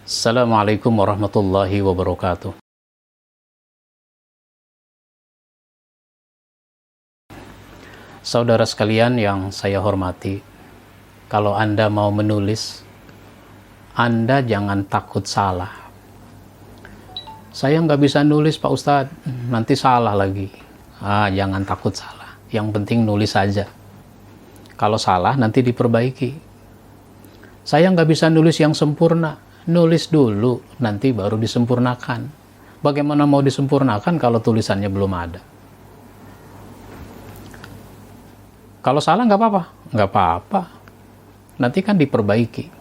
Assalamualaikum warahmatullahi wabarakatuh. Saudara sekalian yang saya hormati, kalau Anda mau menulis, Anda jangan takut salah. Saya nggak bisa nulis Pak Ustadz, nanti salah lagi. Jangan takut salah, yang penting nulis saja. Kalau salah nanti diperbaiki. Saya nggak bisa nulis yang sempurna, nulis dulu, nanti baru disempurnakan. Bagaimana mau disempurnakan kalau tulisannya belum ada? Kalau salah nggak apa-apa, nggak apa-apa. Nanti kan diperbaiki.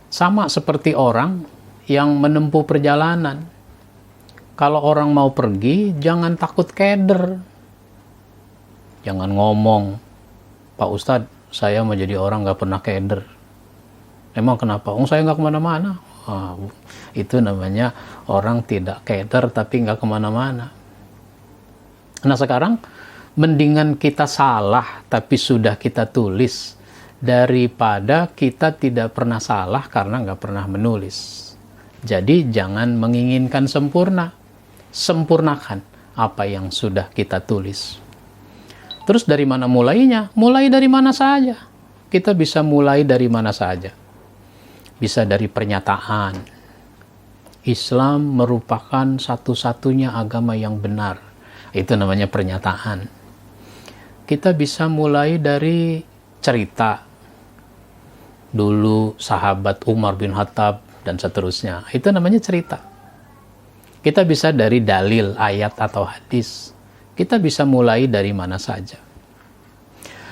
Sama seperti orang yang menempuh perjalanan. Kalau orang mau pergi, jangan takut keder. Jangan ngomong, Pak Ustadz, saya mau jadi orang nggak pernah keder. Emang kenapa? Saya nggak kemana-mana. Itu namanya orang tidak keder tapi nggak kemana-mana. Nah sekarang, mendingan kita salah tapi sudah kita tulis daripada kita tidak pernah salah karena nggak pernah menulis. Jadi jangan menginginkan sempurna, sempurnakan apa yang sudah kita tulis. Terus dari mana mulainya? Mulai dari mana saja. Kita bisa mulai dari mana saja. Bisa dari pernyataan. Islam merupakan satu-satunya agama yang benar. Itu namanya pernyataan. Kita bisa mulai dari cerita. Dulu sahabat Umar bin Khattab dan seterusnya. Itu namanya cerita. Kita bisa dari dalil, ayat atau hadis. Kita bisa mulai dari mana saja.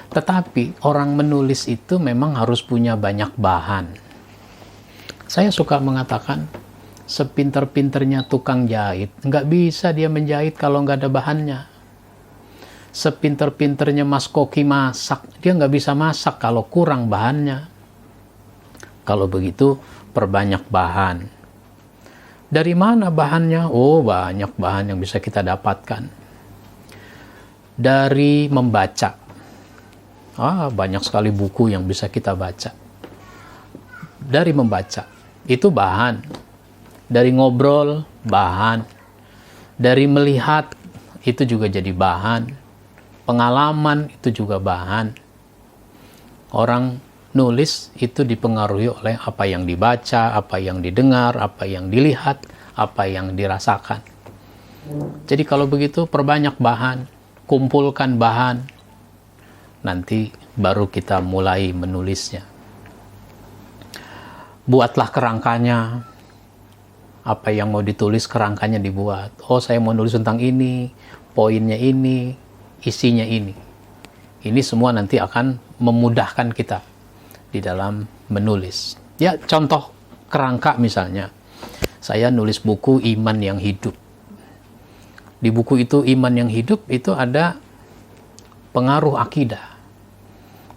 Tetapi orang menulis itu memang harus punya banyak bahan. Saya suka mengatakan, sepinter-pinternya tukang jahit, nggak bisa dia menjahit kalau nggak ada bahannya. Sepinter-pinternya Mas Koki masak, dia nggak bisa masak kalau kurang bahannya. Kalau begitu, perbanyak bahan. Dari mana bahannya? Banyak bahan yang bisa kita dapatkan. Dari membaca. Banyak sekali buku yang bisa kita baca. Dari membaca. Itu bahan. Dari ngobrol, bahan. Dari melihat, itu juga jadi bahan. Pengalaman, itu juga bahan. Orang nulis itu dipengaruhi oleh apa yang dibaca, apa yang didengar, apa yang dilihat, apa yang dirasakan. Jadi kalau begitu, perbanyak bahan, kumpulkan bahan, nanti baru kita mulai menulisnya. Buatlah kerangkanya. Apa yang mau ditulis, kerangkanya dibuat. Saya mau nulis tentang ini, poinnya ini, isinya ini. Ini semua nanti akan memudahkan kita di dalam menulis. Ya, contoh kerangka misalnya. Saya nulis buku Iman yang Hidup. Di buku itu, Iman yang Hidup, itu ada pengaruh akidah.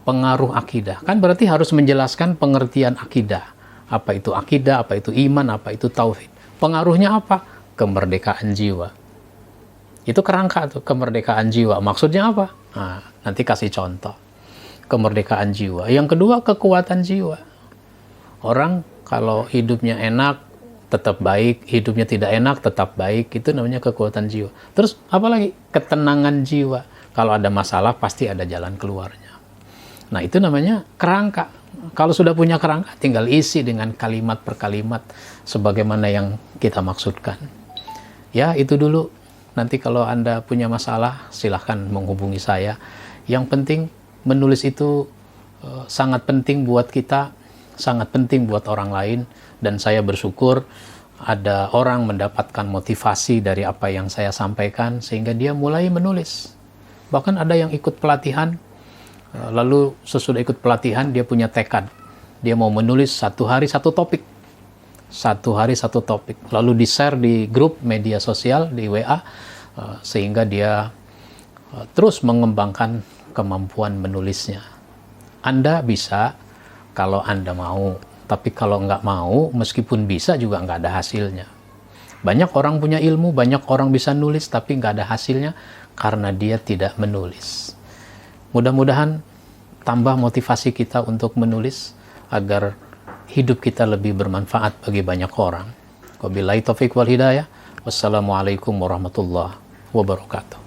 Pengaruh akidah. Kan berarti harus menjelaskan pengertian akidah. Apa itu akidah, apa itu iman, apa itu tauhid. Pengaruhnya apa? Kemerdekaan jiwa. Itu kerangka tuh, kemerdekaan jiwa. Maksudnya apa? Nanti kasih contoh. Kemerdekaan jiwa. Yang kedua, kekuatan jiwa. Orang kalau hidupnya enak, tetap baik. Hidupnya tidak enak, tetap baik. Itu namanya kekuatan jiwa. Terus, apa lagi? Ketenangan jiwa. Kalau ada masalah, pasti ada jalan keluarnya. Nah, itu namanya kerangka. Kalau sudah punya kerangka, tinggal isi dengan kalimat per kalimat sebagaimana yang kita maksudkan. Ya, itu dulu. Nanti kalau Anda punya masalah, silahkan menghubungi saya. Yang penting, menulis itu sangat penting buat kita, sangat penting buat orang lain, dan saya bersyukur ada orang mendapatkan motivasi dari apa yang saya sampaikan, sehingga dia mulai menulis. Bahkan ada yang ikut pelatihan, lalu sesudah ikut pelatihan dia punya tekad. Dia mau menulis satu hari satu topik. Satu hari satu topik. Lalu di-share di grup media sosial, di WA, sehingga dia terus mengembangkan kemampuan menulisnya. Anda bisa kalau Anda mau. Tapi kalau nggak mau, meskipun bisa juga nggak ada hasilnya. Banyak orang punya ilmu, banyak orang bisa nulis, tapi nggak ada hasilnya karena dia tidak menulis. Mudah-mudahan tambah motivasi kita untuk menulis agar hidup kita lebih bermanfaat bagi banyak orang. Wabillahi taufiq wal hidayah. Wassalamualaikum warahmatullahi wabarakatuh.